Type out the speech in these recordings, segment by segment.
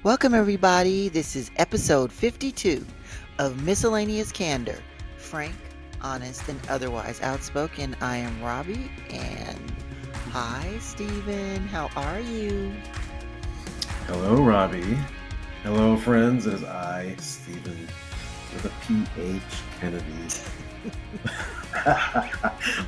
Welcome, everybody. This is episode 52 of Miscellaneous Candor. Frank, honest, and otherwise outspoken. I am Robbie, and hi, Stephen. How are you? Hello, Robbie. Hello, friends. It is I, Stephen, with a PH Kennedy.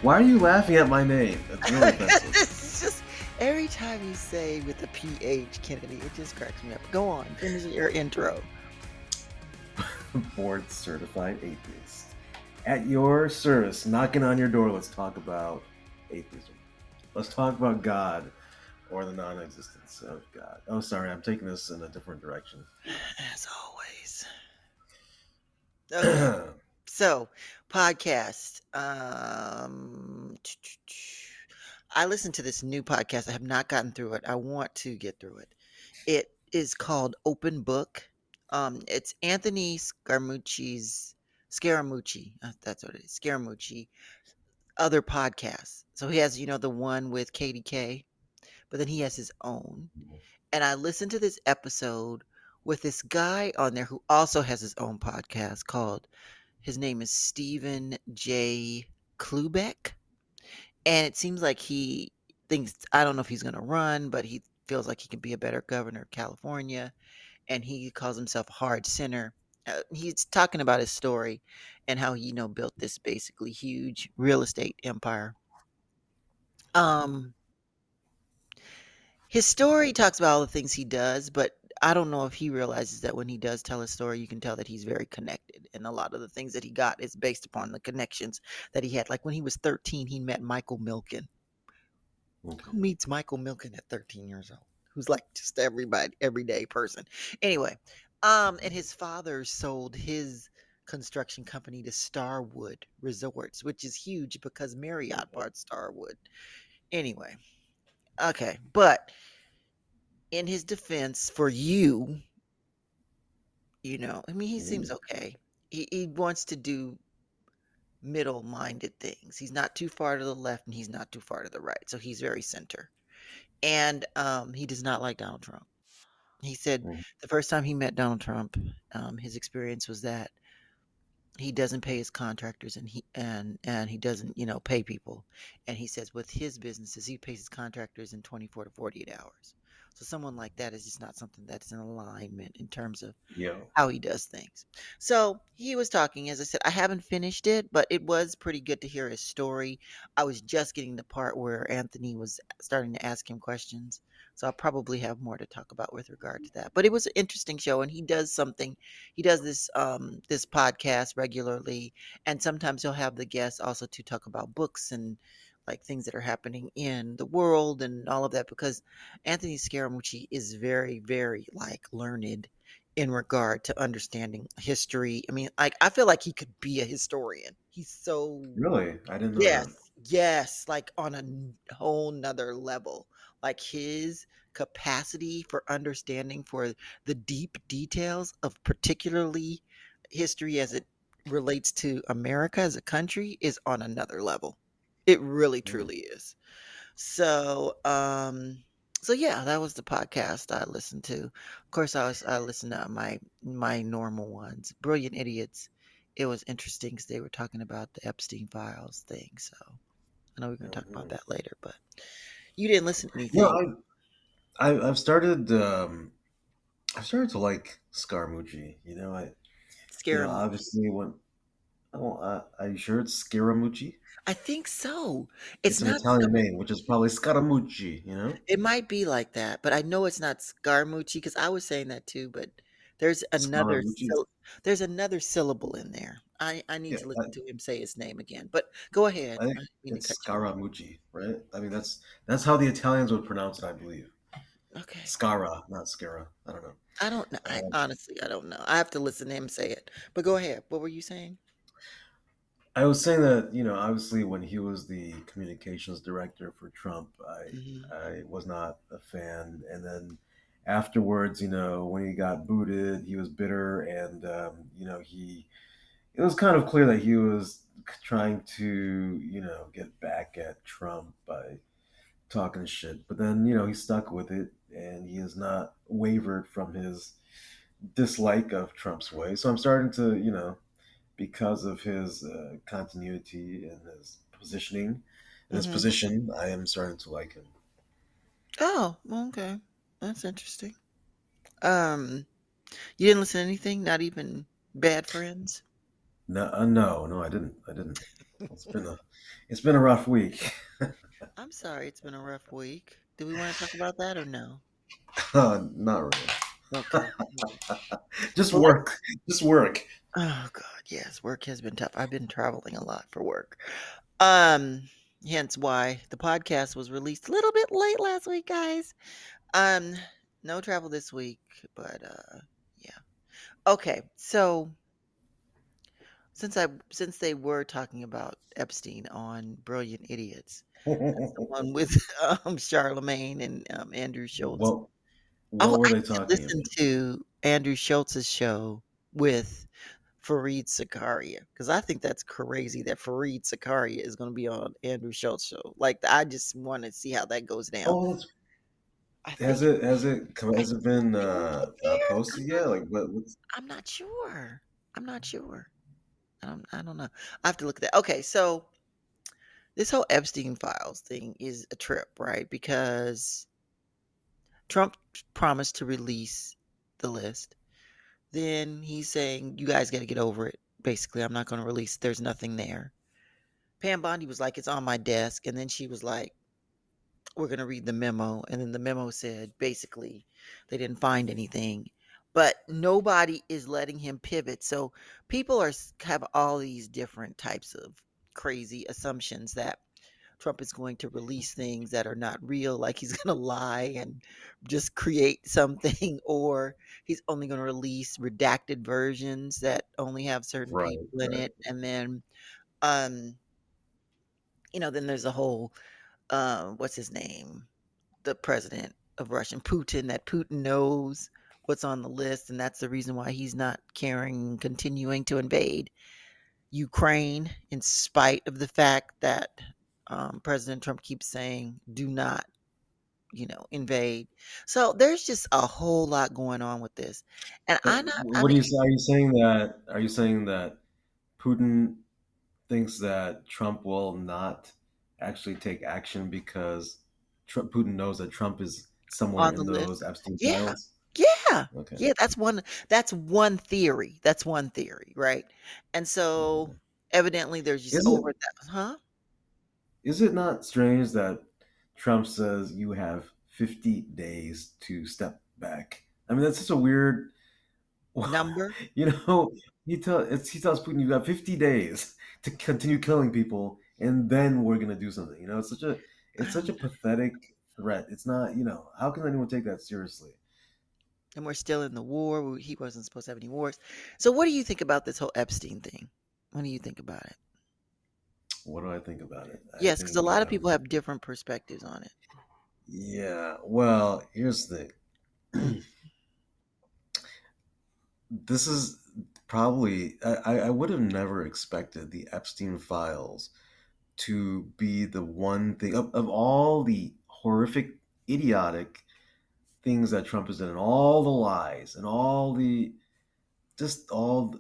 Why are you laughing at my name? That's really offensive. It's just every time you say with a PH, Kennedy, it just cracks me up. Go on, finish your intro. Board certified atheist. At your service, knocking on your door. Let's talk about atheism. Let's talk about God or the non existence of God. Oh, sorry, I'm taking this in a different direction. As always. Okay. So, podcast. I listened to this new podcast. I have not gotten through it. I want to get through it. It is called Open Book. It's Anthony Scaramucci. That's what it is. Scaramucci. Other podcasts. So he has, the one with KDK, but then he has his own. And I listened to this episode with this guy on there who also has his own podcast called his name is Stephen J. Kloobeck, and it seems like he thinks I don't know if he's going to run, but he feels like he can be a better governor of California, and he calls himself a hard center. He's talking about his story and how he, built this basically huge real estate empire. Um, His story talks about all the things he does, but I don't know if he realizes that when he does tell his story, you can tell that he's very connected. And a lot of the things that he got is based upon the connections that he had. Like when he was 13, he met Michael Milken. Okay. Who meets Michael Milken at 13 years old? Who's like just everybody, everyday person. Anyway, and his father sold his construction company to Starwood Resorts, which is huge because Marriott bought Starwood. Anyway, okay, but in his defense for I mean, he seems Ooh. okay. He wants to do middle-minded things. He's not too far to the left and he's not too far to the right. So he's very center. And he does not like Donald Trump. He said Mhm. the first time he met Donald Trump, his experience was that he doesn't pay his contractors and he doesn't, pay people. And he says with his businesses, he pays his contractors in 24 to 48 hours. So someone like that is just not something that's in alignment in terms of Yo. how he does things. So he was talking, as I said, I haven't finished it, but it was pretty good to hear his story. I was just getting the part where Anthony was starting to ask him questions. So I'll probably have more to talk about with regard to that. But it was an interesting show, and he does this podcast regularly, and sometimes he'll have the guests also to talk about books and like things that are happening in the world and all of that because Anthony Scaramucci is very, very like learned in regard to understanding history. I mean, like I feel like he could be a historian. He's so Really? I didn't know yes, that. yes, like on a whole nother level. Like his capacity for understanding for the deep details of particularly history as it relates to America as a country is on another level. It really Mm. truly is. So, so yeah, that was the podcast I listened to. Of course, I listened to my normal ones, Brilliant Idiots. It was interesting because they were talking about the Epstein files thing. So I know we're going to talk about Mhm. that later, but you didn't listen to No, anything. I've started to like Scaramucci. Scaramucci. Obviously when oh, are you sure it's Scaramucci? I think so. It's It's an not. Italian name, which is probably Scaramucci. You know, It might be like that, but I know it's not Scaramucci because I was saying that too. But there's another Scaramucci. there's another syllable in there. I need Yeah, to listen to him say his name again. But go ahead. I think I didn't mean to cut it's you off. Scaramucci, right? I mean that's how the Italians would pronounce it, I believe. Okay. Scara, not Scara. I don't know. I don't know. I honestly I don't know. I have to listen to him say it. But go ahead. What were you saying? I was saying that obviously when he was the communications director for Trump, Mhm. I was not a fan, and then afterwards, when he got booted, he was bitter, and he it was kind of clear that he was trying to get back at Trump by talking shit, but then he stuck with it, and he has not wavered from his dislike of Trump's way. So I'm starting to, because of his continuity and his positioning and his Mhm. position, I am starting to like him. Oh, well, okay. That's interesting. Um, you didn't listen to anything? Not even Bad Friends? No, no, I didn't. I didn't. It's been a, it's been a rough week. I'm sorry it's been a rough week. Do we wanna talk about that or no? Not really. Okay. Alright. Just Well, let's work. Just work. oh god, yes, work has been tough. I've been traveling a lot for work. Um, hence why the podcast was released a little bit late last week, guys. Um, no travel this week, but, yeah. Okay, so since they were talking about Epstein on Brilliant Idiots, that's the one with, Charlemagne and, Andrew Schultz. what Oh, What were I they need to talking listen about? to Andrew Schultz's show with Fareed Zakaria, because I think that's crazy that Fareed Zakaria is gonna be on Andrew Schultz's show. Like, I just wanna see how that goes down. Oh, that's, I has think it I has it been think it's there. posted yet? Like what's I'm not sure. I'm not sure. I don't know. I have to look at that. Okay, so this whole Epstein files thing is a trip, right? Because Trump promised to release the list. Then he's saying, "You guys gotta get over it." Basically, I'm not gonna release there's nothing there. Pam Bondi was like, "It's on my desk," and then she was like, "We're gonna read the memo," and then the memo said, basically, they didn't find anything, but nobody is letting him pivot, so people have all these different types of crazy assumptions that Trump is going to release things that are not real, like he's gonna lie and just create something, or he's only gonna release redacted versions that only have certain right, people in right. it, and then, um, then there's a whole, what's his name? The president of Russian, Putin, that Putin knows what's on the list, and that's the reason why he's not continuing to invade Ukraine, in spite of the fact that President Trump keeps saying, "Do not, invade." So there's just a whole lot going on with this, and I'm not. I What mean, are you saying that Putin thinks that Trump will not actually take action because Putin knows that Trump is somewhere on the in list, those Epstein yeah, files? yeah, Okay. yeah. That's one theory. That's one theory, right? And so Okay. evidently, there's just Is it over that, huh? is it not strange that Trump says you have 50 days to step back? I mean, that's such a weird. Number. You know, he tells Putin you got 50 days to continue killing people, and then we're gonna do something. It's such a pathetic threat. It's not. How can anyone take that seriously? And we're still in the war. He wasn't supposed to have any wars. So, what do you think about this whole Epstein thing? What do you think about it? What do I think about it? I Yes, because a think, lot of people have different perspectives on it. yeah. Well, here's the Mm. thing. This is probably I would have never expected the Epstein files to be the one thing of all the horrific, idiotic things that Trump has done, and all the lies, and just all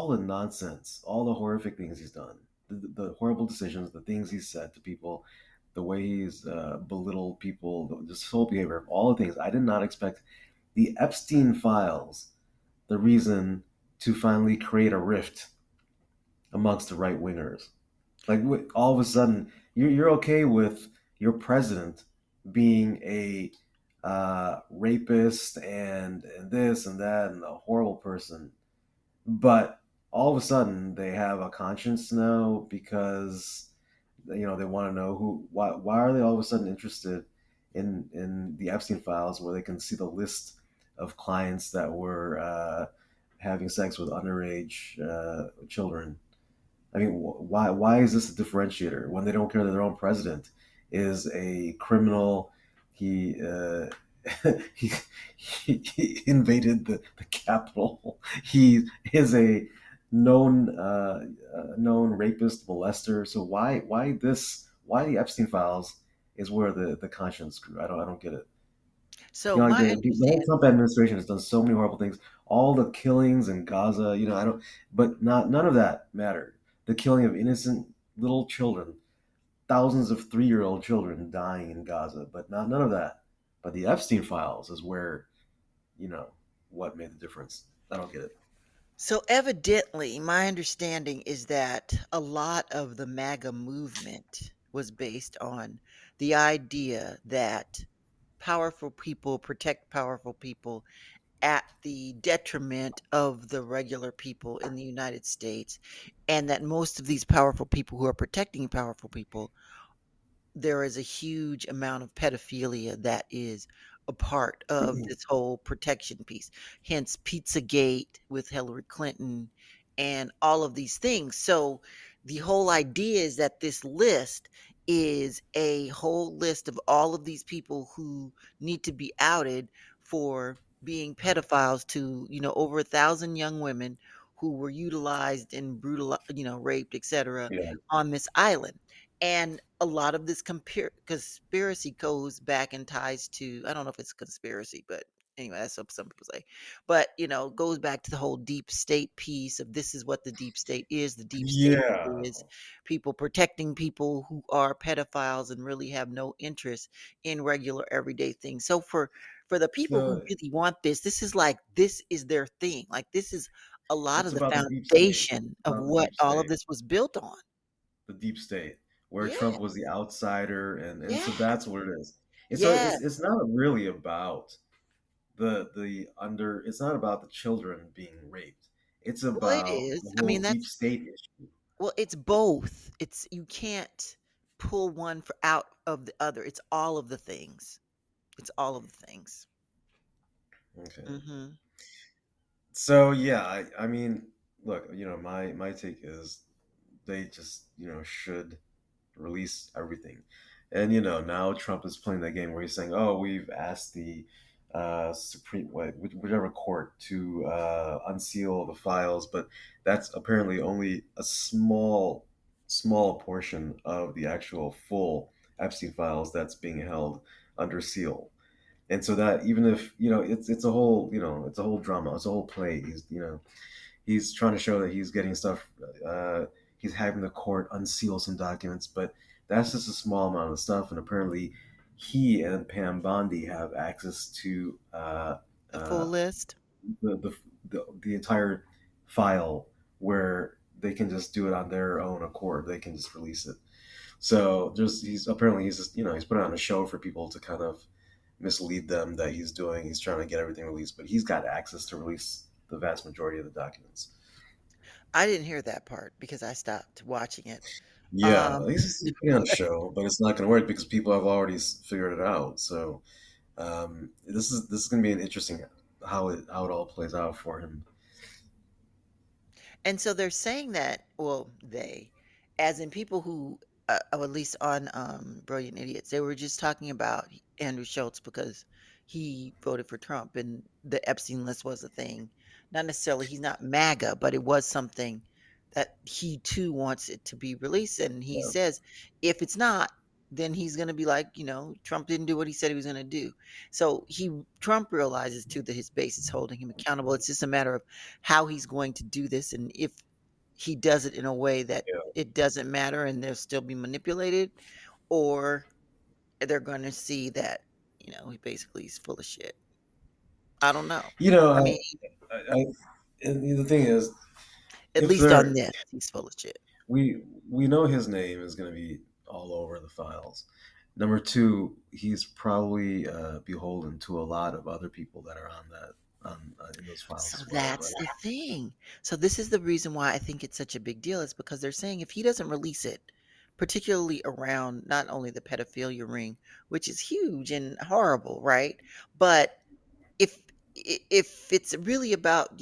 the nonsense, all the horrific things he's done, the horrible decisions, the things he's said to people, the way he's belittled people, this whole behavior, all the things. I did not expect the Epstein files, the reason to finally create a rift amongst the right wingers. Like all of a sudden, you're okay with your president being a rapist and this and that and a horrible person, but all of a sudden they have a conscience now because they want to know why are they all of a sudden interested in the Epstein files where they can see the list of clients that were having sex with underage children. I mean, why is this a differentiator when they don't care that their own president is a criminal? He he, he invaded the Capitol. He is a known rapist, molester. So why the Epstein files is where the conscience grew. I don't get it. You So know, like my the whole understanding. Trump administration has done so many horrible things. All the killings in Gaza, I don't, but not none of that mattered. The killing of innocent little children, thousands of 3-year-old children dying in Gaza, but not none of that. But the Epstein files is where, you know, what made the difference. I don't get it. So evidently, my understanding is that a lot of the MAGA movement was based on the idea that powerful people protect powerful people at the detriment of the regular people in the United States, and that most of these powerful people who are protecting powerful people, there is a huge amount of pedophilia that is a part of this whole protection piece. Hence Pizzagate with Hillary Clinton and all of these things. So the whole idea is that this list is a whole list of all of these people who need to be outed for being pedophiles to, over 1,000 young women who were utilized and brutal, raped, etc., Yeah. on this island. And a lot of this conspiracy goes back and ties to, I don't know if it's conspiracy, but anyway, that's what some people say. But, goes back to the whole deep state piece of this is what the deep state is. The deep state Yeah. is people protecting people who are pedophiles and really have no interest in regular everyday things. So for the people who So really want this is like this is their thing. Like this is a lot it's of the about the deep state. foundation It's of about the what deep all of state. this was built on. The deep state, where Yeah. Trump was the outsider, and Yeah. so that's what it is. And so Yeah. it's not really about the under. It's not about the children being raped. It's Well, it about the is. I whole mean, deep that's state issue. well, it's both. It's you can't pull one for out of the other. It's all of the things. It's all of the things. Okay. Mhm. So yeah, I mean, look, my take is they just should release everything. And now Trump is playing that game where he's saying, "Oh, we've asked the Supreme, whichever court to unseal the files," but that's apparently only a small portion of the actual full Epstein files that's being held under seal. And so that even if it's a whole it's a whole drama, it's a whole play. He's trying to show that he's getting stuff. He's having the court unseal some documents, but that's just a small amount of stuff. And apparently, he and Pam Bondi have access to The full uh, list. the entire file, where they can just do it on their own accord. They can just release it. So he's just he's putting on a show for people to kind of mislead them that he's doing. He's trying to get everything released, but he's got access to release the vast majority of the documents. I didn't hear that part because I stopped watching it. Yeah, Um, he's putting on a show, but it's not going to work because people have already figured it out. So this is going to be an interesting how it all plays out for him. And so they're saying that, well, as in people who, or at least on Brilliant Idiots, they were just talking about Andrew Schultz because he voted for Trump and the Epstein list was a thing. Not necessarily, he's not MAGA, but it was something that he too wants it to be released. And he Yeah. says, if it's not, then he's going to be like, Trump didn't do what he said he was going to do. So Trump realizes too that his base is holding him accountable. It's just a matter of how he's going to do this and if he does it in a way that Yeah. it doesn't matter and they'll still be manipulated, or they're going to see that he basically is full of shit. I don't know. You know, I mean, I and the thing is, at if least on they're this he's full of shit. we know his name is going to be all over the files. Number two, he's probably beholden to a lot of other people that are on that in those files So as well, that's right? the thing. So this is the reason why I think it's such a big deal, is because they're saying if he doesn't release it, particularly around not only the pedophilia ring, which is huge and horrible, right? But if if it's really about,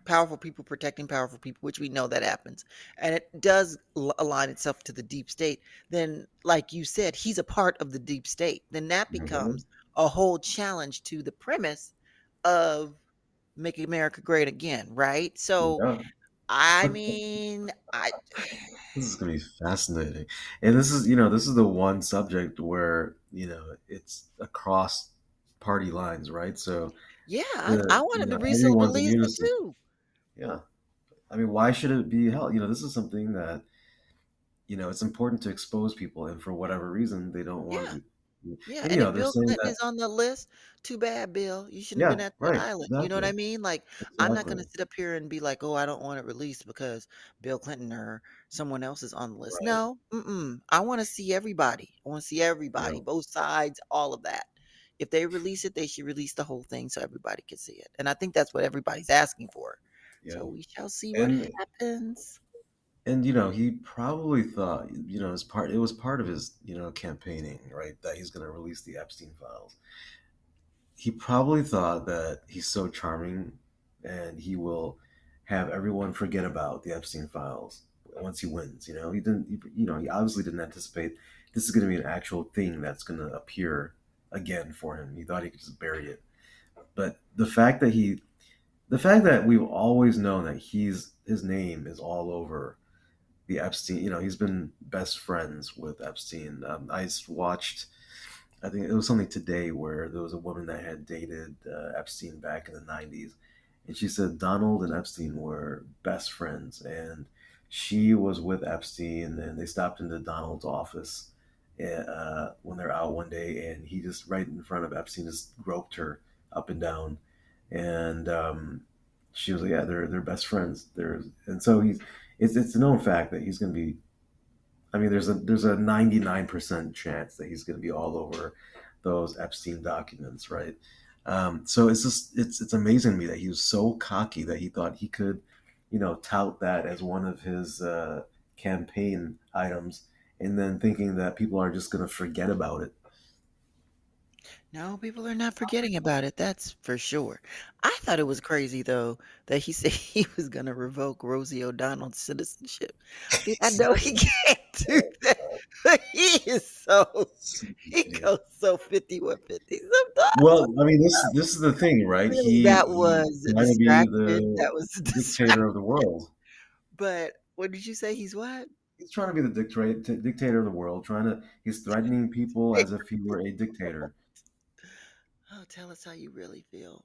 powerful people protecting powerful people, which we know that happens, and it does align itself to the deep state, then, like you said, he's a part of the deep state. Then that Mhm. becomes a whole challenge to the premise of Make America Great Again, right? So, Yeah. I But mean, I this is gonna be fascinating, and this is the one subject where it's across. party lines, right? So Yeah, I the wanted the reason to everyone's in release it unison. too. Yeah, I mean, why should it be held? This is something that it's important to expose people, and for whatever reason, they don't want Yeah. to. Yeah, And and if they're Bill saying Clinton that, is on the list, too bad, Bill. You shouldn't have yeah, been at that right, island. You know what exactly, I mean? Like, I'm not exactly, gonna sit up here and be like, "Oh, I don't want it released because Bill Clinton or someone else is on the list." right, No, mm-mm. I wanna see everybody. I wanna see yeah, everybody, both sides, all of that. If they release it, they should release the whole thing so everybody can see it, and I think that's what everybody's asking for. yeah, So we shall see what and happens. he probably thought, it was part of his campaigning, right, that he's going to release the Epstein files. He probably thought that he's so charming and he will have everyone forget about the Epstein files once he wins. He didn't. He obviously didn't anticipate this is going to be an actual thing that's going to appear again for him. He thought he could just bury it. But the fact that we've always known that his name is all over the Epstein. He's been best friends with Epstein. I just watched, I think it was something today where there was a woman that had dated Epstein back in the 90s. And she said Donald and Epstein were best friends. And she was with Epstein and they stopped into Donald's office when they're out one day. And he just, right in front of Epstein, just groped her up and down. And she was like, yeah, they're best friends. And so it's a known fact that he's going to be, I mean, there's a 99% chance that he's going to be all over those Epstein documents, right? So it's amazing to me that he was so cocky that he thought he could, tout that as one of his campaign items, and then thinking that people are just going to forget about it. No, people are not forgetting about it, that's for sure. I thought it was crazy, though, that he said he was gonna revoke Rosie O'Donnell's citizenship. I know he can't do that, but he is so he Idiot. goes so 50-150 sometimes. Well, I mean, this is the thing, right? Really, that was He's a trying to be distraction, the that was a dictator distraction. of the world. But what did you say? He's what? He's trying to be the dictator of the world. He's threatening people as if he were a dictator. Oh, tell us how you really feel.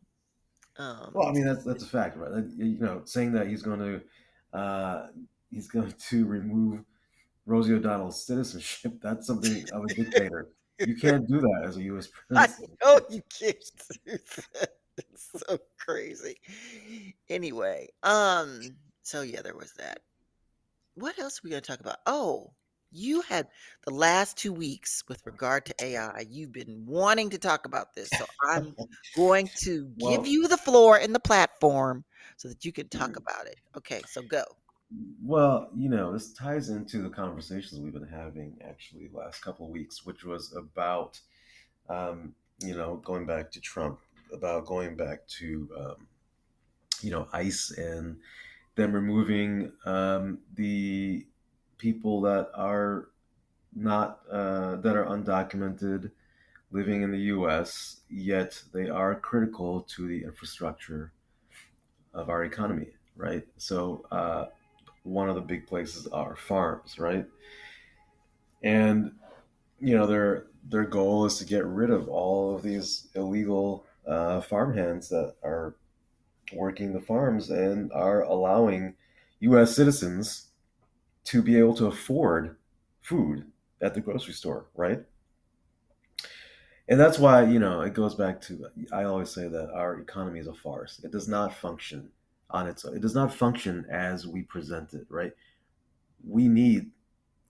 Well, I mean that's a fact, right? Saying that he's going to remove Rosie O'Donnell's citizenship. That's something of a dictator. You can't do that as a U.S. I president. know you can't do that. It's so crazy. Anyway, so yeah, there was that. What else are we gonna talk about? Oh, you had the last 2 weeks with regard to AI, you've been wanting to talk about this, so I'm going to give Well, you the floor and the platform so that you can talk about it. Okay, so go. this ties into the conversations we've been having actually the last couple of weeks, which was about going back to Trump, about going back to ICE and them removing the people that are not that are undocumented living in the U.S. Yet they are critical to the infrastructure of our economy, right? So one of the big places are farms, right? And their goal is to get rid of all of these illegal farmhands that are working the farms and are allowing U.S. citizens to be able to afford food at the grocery store, right? And that's why, it goes back to, I always say that our economy is a farce. It does not function on its own. It does not function as we present it, right? We need,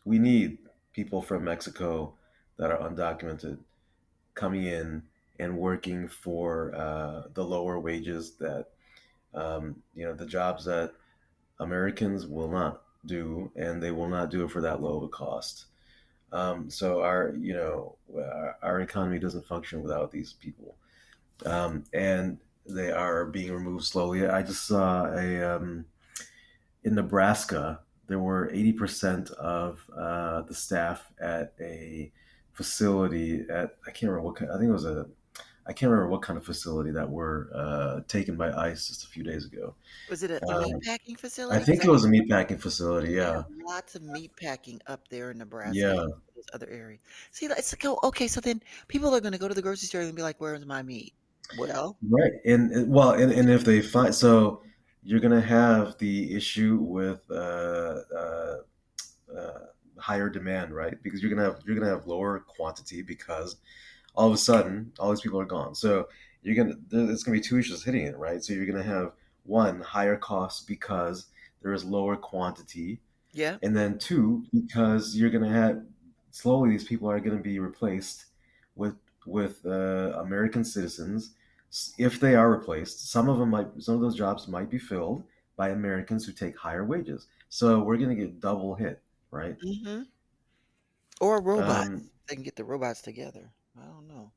we need people from Mexico that are undocumented coming in and working for the lower wages that, the jobs that Americans will not do, and they will not do it for that low of a cost. So our economy doesn't function without these people, and they are being removed slowly. I just saw in Nebraska there were 80% of the staff at a facility at, I can't remember what kind, I think it was I can't remember what kind of facility that were taken by ICE just a few days ago. Was it a meat Um, packing I facility? Because think I it was a meatpacking facility. they have Yeah, lots of meat packing up there in Nebraska yeah, and those other areas. See, let's go. Okay, so then people are going to go to the grocery store and be like, "Where's my meat?" Well, right. Well, and if they find so, you're gonna have the issue with uh, higher demand, right? Because you're gonna have lower quantity because all of a sudden all these people are gone. So there's gonna be two issues hitting it, right? So you're gonna have one higher cost because there is lower quantity, yeah. and then two because you're gonna have slowly these people are gonna be replaced with American citizens. If they are replaced, some of those jobs might be filled by Americans who take higher wages. So we're gonna get double hit, right? Hmm. Or Um, robots. They can get the robots together. I don't know.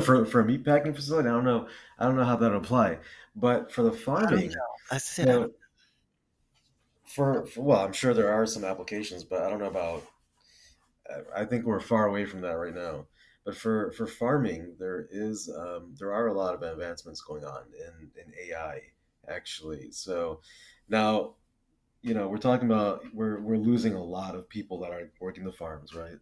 for a meatpacking facility, I don't know how that would apply, but for the I don't farming, know. I said I don't. so well, I'm sure there are some applications, but I don't know about. I think we're far away from that right now. But for farming, there are a lot of advancements going on in AI actually. So now we're talking about we're losing a lot of people that are working the farms, right?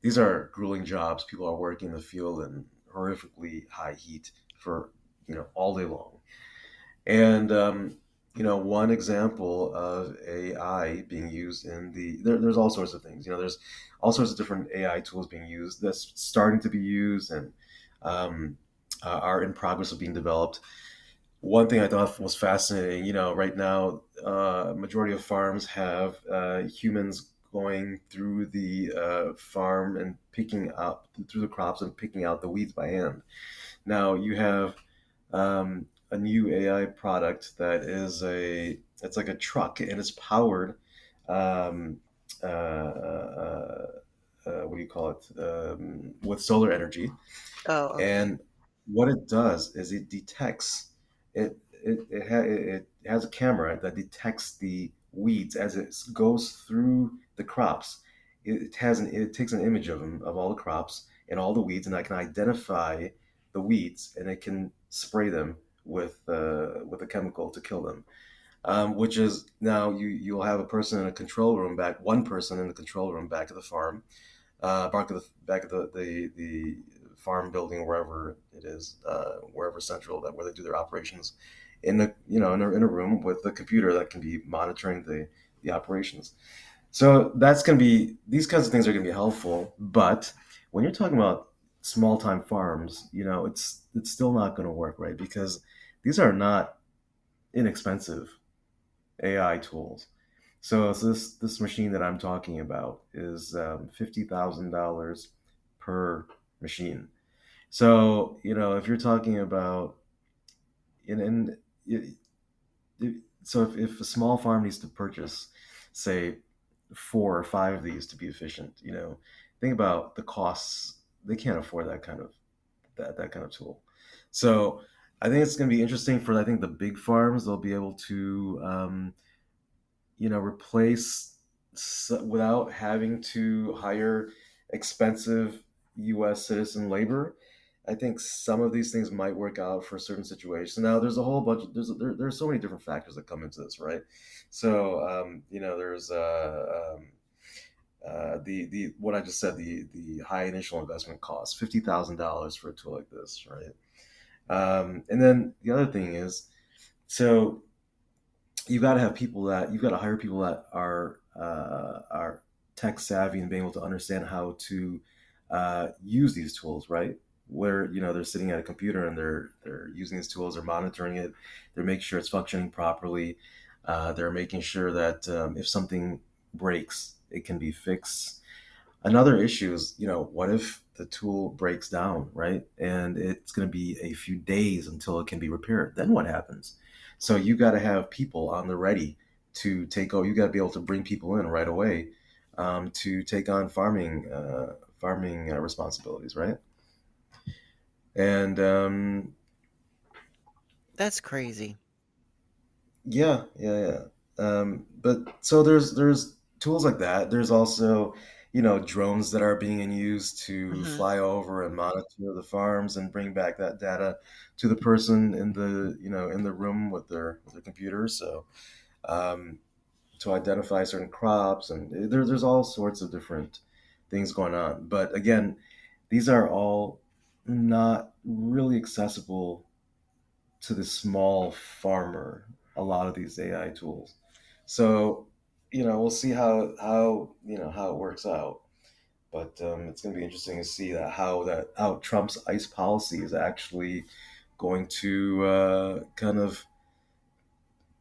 These are grueling jobs. People are working in the field in horrifically high heat for all day long. And one example of AI being used there's all sorts of things. There's all sorts of different AI tools being used that's starting to be used and um, are in progress of being developed. One thing I thought was fascinating, right now, majority of farms have humans going through the farm and picking up through the crops and picking out the weeds by hand. Now you have a new AI product that it's like a truck and it's powered. Um, what do you call it? With solar energy, Oh, okay. and what it does is it detects it has a camera that detects the weeds as it goes through the crops. It takes an image of them of all the crops and all the weeds, and I can identify the weeds, and it can spray them with a chemical to kill them. Which is now you'll have a person in a control room one person in the control room back at the farm, back at the farm building, wherever it is, wherever central that where they do their operations, in a room with a computer that can be monitoring the operations. So that's going to be these kinds of things are going to be helpful, but when you're talking about small time farms, it's still not going to work, right? Because these are not inexpensive AI tools. So this machine that I'm talking about is $50,000 per machine. So if you're talking about in so if a small farm needs to purchase, say, 4 or 5 of these to be efficient, think about the costs. They can't afford that kind of tool. So I think it's going to be interesting for I think the big farms. They'll be able to replace without having to hire expensive U.S. citizen labor. I think some of these things might work out for certain situations. Now, there's a whole bunch. There's so many different factors that come into this, right? So, there's the what I just said, the high initial investment cost, $50,000 for a tool like this, right? And then the other thing is, so you've got to hire people that are tech savvy and being able to understand how to use these tools, right? Where they're sitting at a computer and they're using these tools, they're monitoring it, they're making sure it's functioning properly, they're making sure that if something breaks, it can be fixed. Another issue is, what if the tool breaks down, right? And it's going to be a few days until it can be repaired. Then what happens? So you got to have people on the ready to take over. You got to be able to bring people in right away to take on farming responsibilities, right? And That's crazy. yeah, yeah, yeah. But so there's tools like that. There's also, drones that are being used to Mhm. fly over and monitor the farms and bring back that data to the person in the room with their computer. So um, to identify certain crops, and there's all sorts of different things going on. But again, these are all not really accessible to the small farmer. A lot of these AI tools. So we'll see how it works out. But it's going to be interesting to see how Trump's ICE policy is actually going to kind of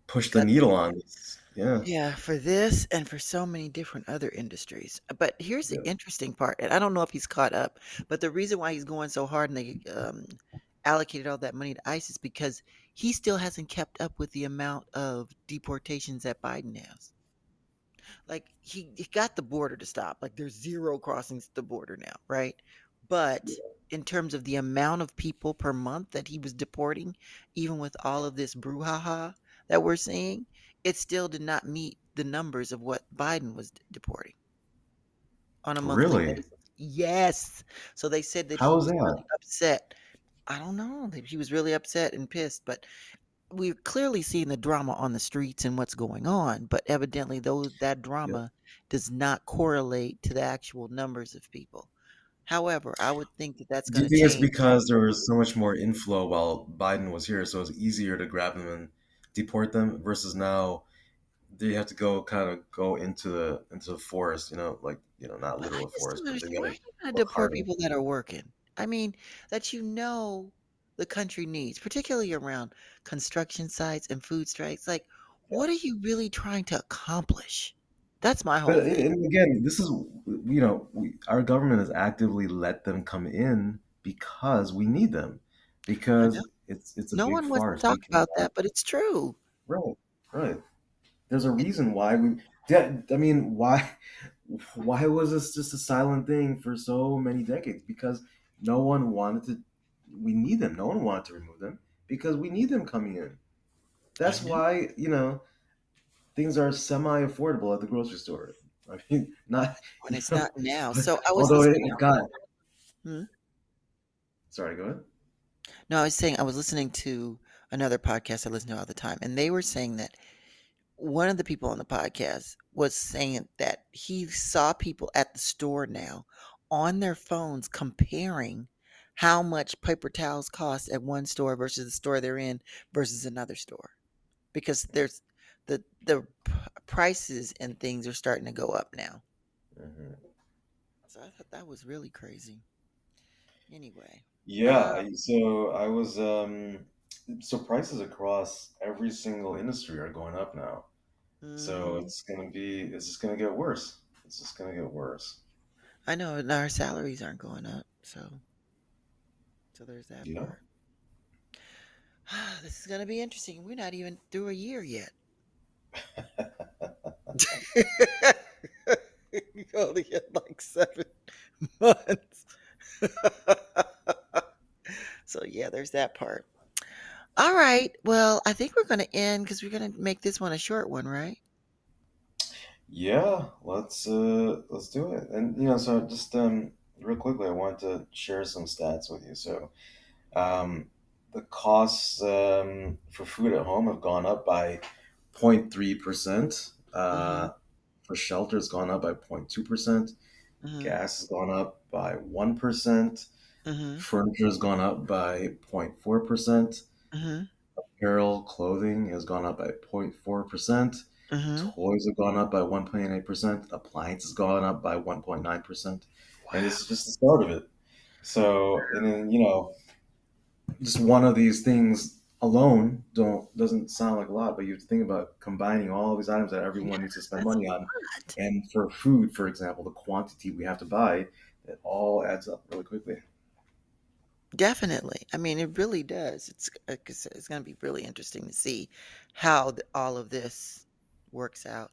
push the Cut needle through. on this. Yeah, Yeah, for this and for so many different other industries. But here's the yeah, interesting part, and I don't know if he's caught up, but the reason why he's going so hard and they allocated all that money to ICE is because he still hasn't kept up with the amount of deportations that Biden has. Like he got the border to stop. Like there's zero crossings at the border now, right? But in terms of the amount of people per month that he was deporting, even with all of this brouhaha that we're seeing, it still did not meet the numbers of what Biden was deporting on a monthly really. basis. Yes. So they said that he How is was that? really upset. I don't know. That he was really upset and pissed, but we're clearly seeing the drama on the streets and what's going on, but evidently that Yeah. drama does not correlate to the actual numbers of people. However, I would think that that's Do going you to think it's change. because there was so much more inflow while Biden was here, so it was easier to grab them and deport them versus now they have to go into the forest, not But I literal just forest, don't but they understand. Why gotta are you going to work deport harder. people that are working? I mean, that the country needs, particularly around construction sites and food strikes. Like, what are you really trying to accomplish? That's my But whole thing. and again, this is our government has actively let them come in because we need them, I know because it's a no big one wants to farce. talk We about cannot. that, but it's true. Right, right. There's a It, reason why we. That, I mean, why was this just a silent thing for so many decades? Because no one wanted to. We need them. No one wanted to remove them because we need them coming in. I That's know. why things are semi-affordable at the grocery store. I mean, not When it's not now. but So I was although listening. it got. Hmm? Sorry, go ahead. No, I was saying I was listening to another podcast I listen to all the time, and they were saying that one of the people on the podcast was saying that he saw people at the store now on their phones comparing how much paper towels cost at one store versus the store they're in versus another store because there's prices and things are starting to go up now. Mhm. So I thought that was really crazy. Anyway, Yeah, so I was so prices across every single industry are going up now. So mhm. it's just gonna get worse. It's just gonna get worse. I know, and our salaries aren't going up, so there's that Yeah. part. This is gonna be interesting. We're not even through a year yet. You only get like 7 months. So yeah, there's that part. All right. Well, I think we're gonna end because we're gonna make this one a short one, right? Yeah, let's do it. And so just real quickly, I want to share some stats with you. So um the costs for food at home have gone up by 0.3%. Mm-hmm. For shelter has gone up by 0.2%. Mm-hmm. Gas has gone up by 1%. Mm-hmm. Furniture has gone up by 0.4%. Mm-hmm. Apparel, clothing has gone up by 0.4%. Mm-hmm. Toys have gone up by 1.8%. Appliances gone up by 1.9%. And Wow. this is just the start of it. So, and then, just one of these things alone doesn't sound like a lot, but you have to think about combining all these items that everyone needs to Yes, spend that's a money on. lot. And for food, for example, the quantity we have to buy, it all adds up really quickly. Definitely. I mean, it really does. It's like I said, it's going to be really interesting to see how all of this works out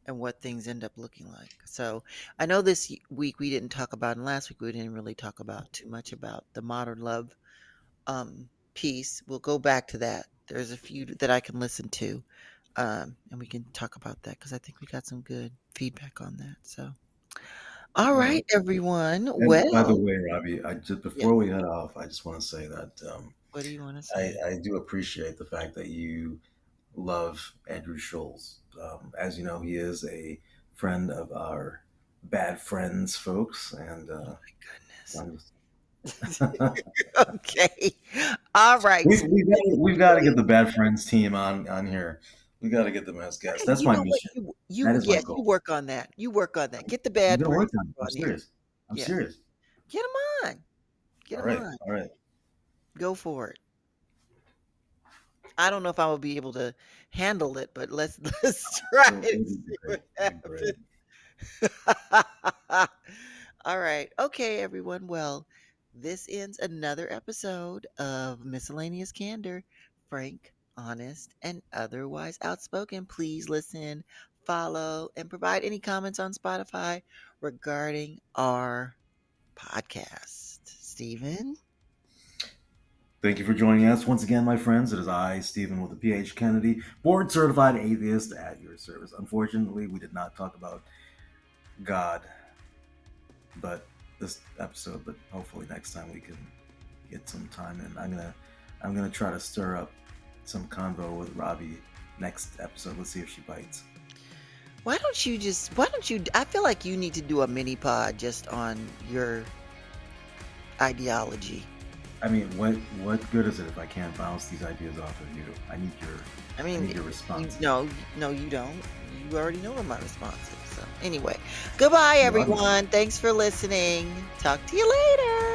and what things end up looking like. So, I know week we didn't talk about, and last week we didn't really talk about too much about the modern love piece. We'll go back to that. There's a few that I can listen to, and we can talk about that because I think we got some good feedback on that. So, All All right. right, everyone. And by the Well, way, Robbie, I just yeah. before we head off, I just want to say that What do you want to I, say? I do appreciate the fact that you love Andrew Schulz. As you know, he is a friend of our bad friends, folks, and Goodness. I'm just Okay. All right. we've got to get the bad friends team on here. We got to get them as guests. Hey, That's you my know what? mission. You That is my yes, you goal. work on that. You work on that. Get the I'm bad gonna friends work on it. I'm on here. serious. I'm Yeah. serious. Get them on. Get All them right. on. All right. Go for it. I don't know if I will be able to handle it, but let's let's try it and It'll be see what great. It'll be great. happens. All right. Okay, everyone. Well, this ends another episode of Miscellaneous Candor. Frank, honest, and otherwise outspoken. Please listen, follow, and provide any comments on Spotify regarding our podcast. Stephen? Thank you for joining us once again, my friends. It is I, Stephen, with the PH Kennedy, board certified atheist at your service. Unfortunately, we did not talk about God, but this episode. But hopefully, next time we can get some time in. I'm gonna try to stir up some convo with Robbie next episode. Let's see if she bites. Why don't you, I feel like you need to do a mini pod just on your ideology. I mean, what good is it if I can't bounce these ideas off of you? I need your I I mean, need your responses. no, you don't. You already know what my response is. So, anyway, goodbye, No, I don't. everyone. Thanks for listening. Talk to you later.